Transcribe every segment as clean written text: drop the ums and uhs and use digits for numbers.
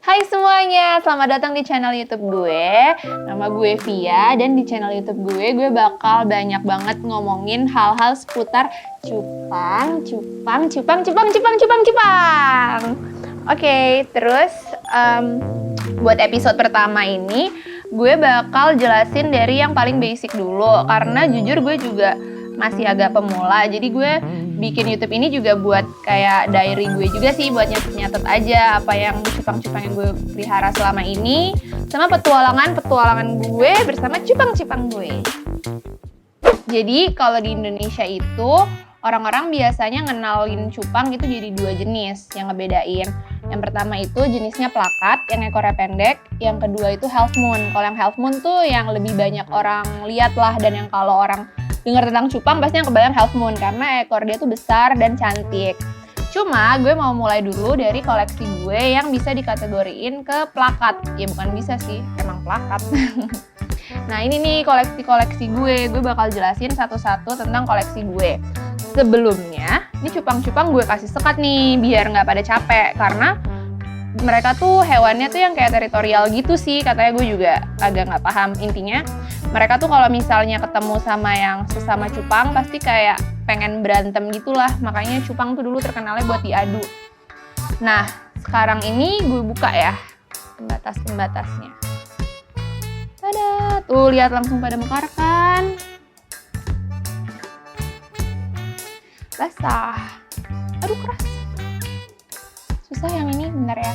Hai semuanya, selamat datang di channel YouTube gue. Nama gue Via dan di channel YouTube gue bakal banyak banget ngomongin hal-hal seputar cupang. Oke, terus buat episode pertama ini gue bakal jelasin dari yang paling basic dulu karena jujur gue juga masih agak pemula. Jadi gue bikin YouTube ini juga buat kayak diary gue juga sih, buat nyatet aja apa yang cupang-cupang yang gue pelihara selama ini sama petualangan gue bersama cupang-cupang gue. Jadi kalau di Indonesia itu orang-orang biasanya ngenalin cupang itu jadi dua jenis yang ngebedain. Yang pertama itu jenisnya plakat yang ekornya pendek, yang kedua itu half moon. Kalau yang half moon tuh yang lebih banyak orang lihat lah, dan yang kalau orang dengar tentang cupang pasti yang kebayang half moon karena ekor dia tuh besar dan cantik. Cuma gue mau mulai dulu dari koleksi gue yang bisa dikategoriin ke plakat. Ya bukan bisa sih, emang plakat. Nah ini nih koleksi gue bakal jelasin satu-satu tentang koleksi gue. Sebelumnya, ini cupang-cupang gue kasih sekat nih biar nggak pada capek karena mereka tuh hewannya tuh yang kayak teritorial gitu sih, katanya gue juga agak nggak paham. Intinya mereka tuh kalau misalnya ketemu sama yang sesama cupang pasti kayak pengen berantem gitulah, makanya cupang tuh dulu terkenalnya buat diadu. Nah sekarang ini gue buka ya pembatas-pembatasnya. Tada, tuh lihat langsung pada mekar kan? Basah, aduh keras. Susah yang ini, bentar ya.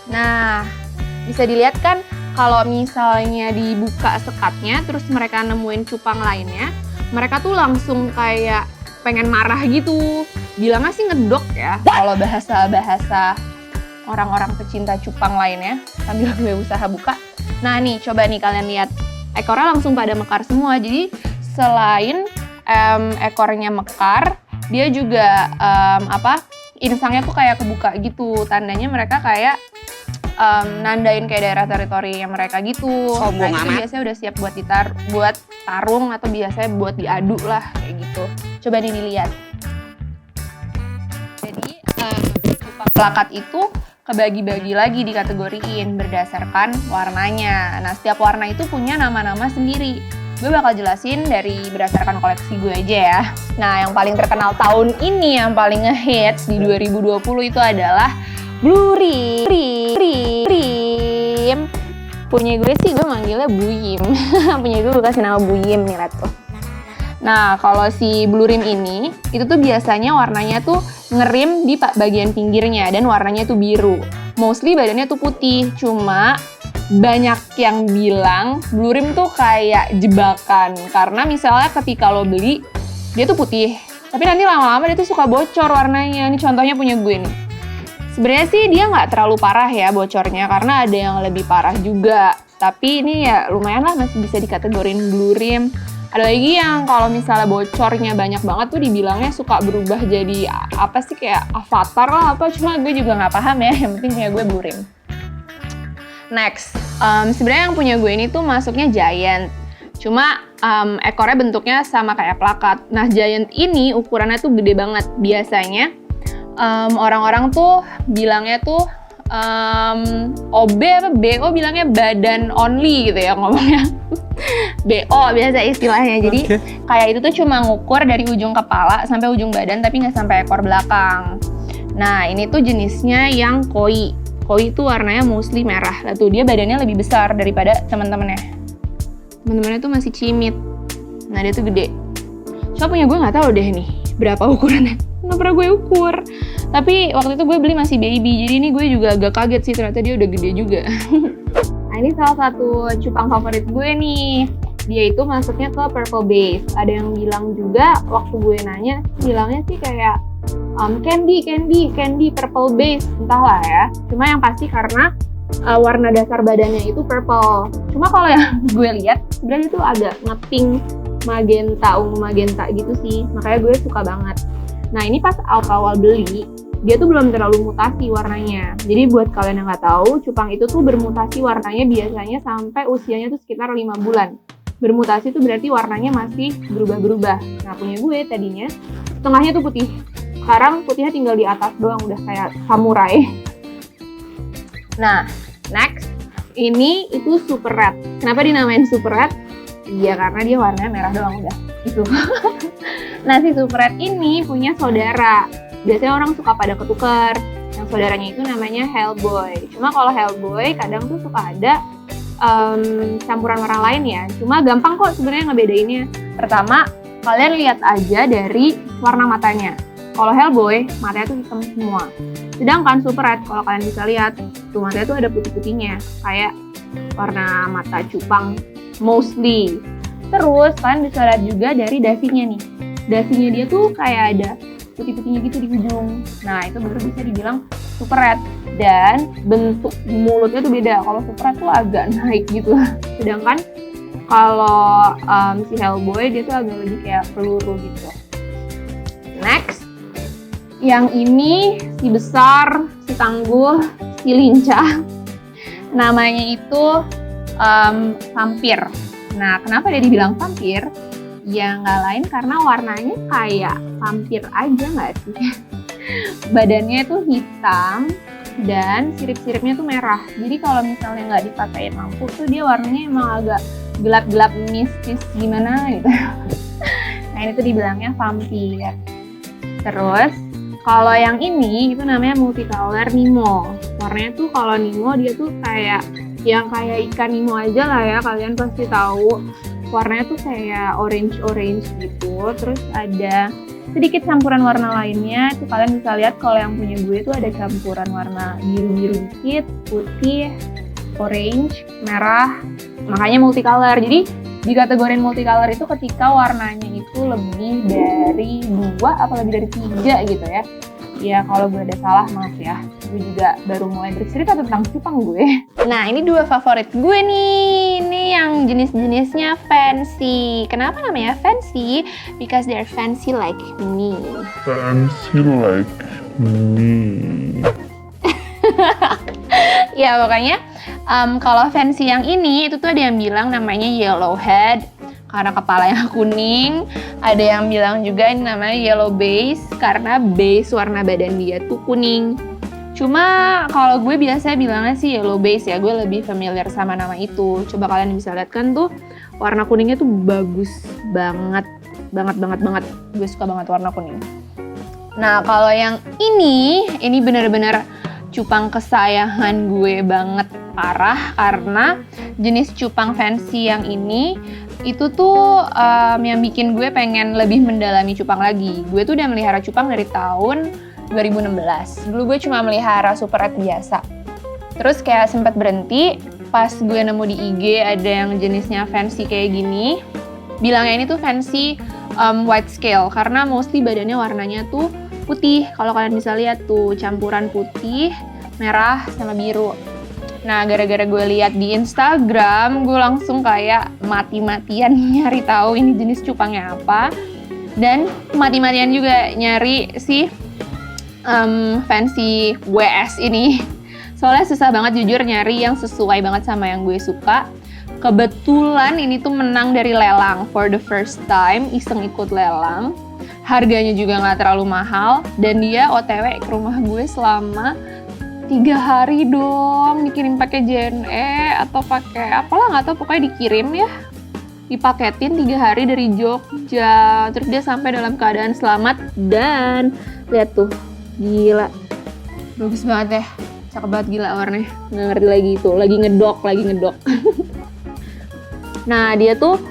Nah, bisa dilihat kan kalau misalnya dibuka sekatnya, terus mereka nemuin cupang lainnya, mereka tuh langsung kayak pengen marah gitu. Bilangnya sih ngedok ya, kalau bahasa orang-orang pecinta cupang lainnya. Sambil gue usaha buka. Nah nih, coba nih kalian lihat. Ekornya langsung pada mekar semua, jadi selain ekornya mekar, dia juga insangnya tuh kayak kebuka gitu. Tandanya mereka kayak nandain kayak daerah teritori yang mereka gitu. Sombong nah, itu biasanya udah siap buat tarung atau biasanya buat diadu lah kayak gitu. Coba nih dilihat. Jadi cupang plakat itu kebagi-bagi lagi dikategoriin berdasarkan warnanya. Nah, setiap warna itu punya nama-nama sendiri. Gue bakal jelasin dari berdasarkan koleksi gue aja ya. Nah, yang paling terkenal tahun ini, yang paling ngehits di 2020 itu adalah Blurim. Punya gue sih, gue manggilnya Buyim. Punya gue kasih nama Buyim nih, lihat tuh. Nah, kalau si Blurim ini, itu tuh biasanya warnanya tuh ngerim di bagian pinggirnya dan warnanya tuh biru. Mostly badannya tuh putih, cuma banyak yang bilang Blurim tuh kayak jebakan. Karena misalnya ketika lo beli, dia tuh putih, tapi nanti lama-lama dia tuh suka bocor warnanya. Ini contohnya punya gue nih. Sebenarnya sih dia nggak terlalu parah ya bocornya, karena ada yang lebih parah juga. Tapi ini ya lumayan lah, masih bisa dikategorin Blurim. Ada lagi yang kalau misalnya bocornya banyak banget tuh dibilangnya suka berubah jadi apa sih, kayak avatar lah apa, cuma gue juga nggak paham ya, yang penting punya gue Blurim. Next, sebenarnya yang punya gue ini tuh masuknya Giant, cuma ekornya bentuknya sama kayak plakat. Nah Giant ini ukurannya tuh gede banget, biasanya orang-orang tuh bilangnya tuh OB apa BO bilangnya badan only gitu ya ngomongnya. BO biasa istilahnya. Jadi kayak itu tuh cuma ngukur dari ujung kepala sampai ujung badan tapi nggak sampai ekor belakang. Nah ini tuh jenisnya yang koi. Koi itu warnanya mostly merah. Lah tuh dia badannya lebih besar daripada teman-temannya. Teman-temannya tuh masih cimit. Nah dia tuh gede. Cuma punya gue nggak tahu deh nih berapa ukurannya. Nggak pernah gue ukur. Tapi waktu itu gue beli masih baby. Jadi ini gue juga agak kaget sih, ternyata dia udah gede juga. Nah ini salah satu cupang favorit gue nih. Dia itu masuknya ke purple base. Ada yang bilang juga waktu gue nanya, bilangnya sih kayak candy purple base, entahlah ya. Cuma yang pasti karena warna dasar badannya itu purple. Cuma kalau yang gue lihat sebenarnya itu agak nge-pink magenta, ungu magenta gitu sih. Makanya gue suka banget. Nah ini pas awal beli, dia tuh belum terlalu mutasi warnanya. Jadi buat kalian yang nggak tahu, cupang itu tuh bermutasi warnanya biasanya sampai usianya tuh sekitar 5 bulan. bermutasi itu berarti warnanya masih berubah-berubah. Nah, punya gue tadinya tengahnya tuh putih. Sekarang putihnya tinggal di atas doang, udah kayak samurai. Nah, next. Ini itu super red. Kenapa dinamain super red? Iya, karena dia warnanya merah doang, udah. Itu. Nah, si super red ini punya saudara. Biasanya orang suka pada ketukar. Yang saudaranya itu namanya Hellboy. Cuma kalau Hellboy kadang tuh suka ada campuran warna lain ya. Cuma gampang kok sebenarnya ngebedainnya. Pertama, kalian lihat aja dari warna matanya. Kalau Hellboy, matanya tuh hitam semua. Sedangkan Super Red, kalau kalian bisa lihat, tuh matanya tuh ada putih-putihnya. Kayak warna mata cupang mostly. Terus, kalian bisa lihat juga dari dasinya nih. Dasinya dia tuh kayak ada putih-putihnya gitu di ujung. Nah, itu baru bisa dibilang Super Red. Dan bentuk mulutnya tuh beda. Kalau Super Red tuh agak naik gitu. Sedangkan kalau si Hellboy dia tuh agak lebih kayak peluru gitu. Next, yang ini si besar, si tangguh, si lincah. Namanya itu vampir. Nah, kenapa dia dibilang vampir? Ya nggak lain karena warnanya kayak vampir aja nggak sih? Badannya tuh hitam dan sirip-siripnya tuh merah. Jadi kalau misalnya nggak dipakein lampu tuh dia warnanya emang agak gelap-gelap mistis gimana gitu. Nah, ini tuh dibilangnya vampir. Terus kalau yang ini itu namanya multicolor Nemo. Warnanya tuh kalau Nemo dia tuh kayak yang kayak ikan Nemo aja lah ya, kalian pasti tahu. Warnanya tuh kayak orange gitu. Terus ada sedikit campuran warna lainnya. Itu kalian bisa lihat kalau yang punya gue itu ada campuran warna biru-biru dikit, putih, orange, merah. Makanya multicolor. Jadi dikategorin multicolor itu ketika warnanya itu lebih dari 2 atau lebih dari 3 gitu ya. Ya kalau gue ada salah maaf ya. Gue juga baru mulai bercerita tentang cupang gue. Nah, ini 2 favorit gue nih. Ini yang jenis-jenisnya fancy. Kenapa namanya fancy? Because they're fancy like me. Fancy like me. Ya pokoknya kalau fancy yang ini itu tuh ada yang bilang namanya yellowhead karena kepalanya kuning. Ada yang bilang juga ini namanya yellow base karena base warna badan dia tuh kuning. Cuma kalau gue biasanya bilangnya sih yellow base ya, gue lebih familiar sama nama itu. Coba kalian bisa lihat kan tuh warna kuningnya tuh bagus banget. Gue suka banget warna kuning. Nah kalau yang ini bener-bener cupang kesayangan gue banget parah karena jenis cupang fancy yang ini itu tuh yang bikin gue pengen lebih mendalami cupang lagi. Gue tuh udah melihara cupang dari tahun 2016. Dulu gue cuma melihara super red biasa. Terus kayak sempat berhenti pas gue nemu di IG ada yang jenisnya fancy kayak gini. Bilangnya ini tuh fancy white scale karena mostly badannya warnanya tuh putih. Kalau kalian bisa lihat tuh campuran putih, merah, sama biru. Nah, gara-gara gue lihat di Instagram, gue langsung kayak mati-matian nyari tahu ini jenis cupangnya apa. Dan mati-matian juga nyari si fancy WS ini. Soalnya susah banget jujur nyari yang sesuai banget sama yang gue suka. Kebetulan ini tuh menang dari lelang for the first time, iseng ikut lelang. Harganya juga nggak terlalu mahal dan dia OTW ke rumah gue selama 3 hari dong, dikirim pakai JNE atau pakai apalah nggak tahu, pokoknya dikirim ya, dipaketin 3 hari dari Jogja, terus dia sampai dalam keadaan selamat dan lihat tuh, gila, bagus banget ya, cakep banget gila warnanya, nggak ngerti lagi itu, lagi ngedok. Nah dia tuh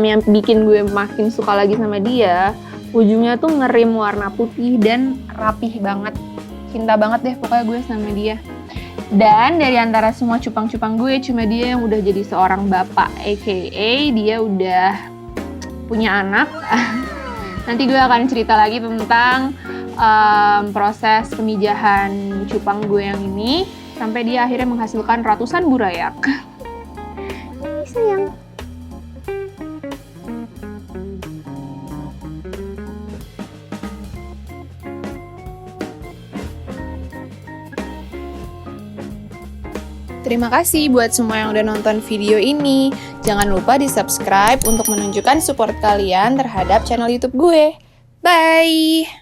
yang bikin gue makin suka lagi sama dia, ujungnya tuh ngerim warna putih dan rapih banget. Cinta banget deh pokoknya gue sama dia. Dan dari antara semua cupang-cupang gue, cuma dia yang udah jadi seorang bapak, aka dia udah punya anak. Nanti gue akan cerita lagi tentang proses pemijahan cupang gue yang ini sampai dia akhirnya menghasilkan ratusan burayak. Sayang. Terima kasih buat semua yang udah nonton video ini. Jangan lupa di-subscribe untuk menunjukkan support kalian terhadap channel YouTube gue. Bye!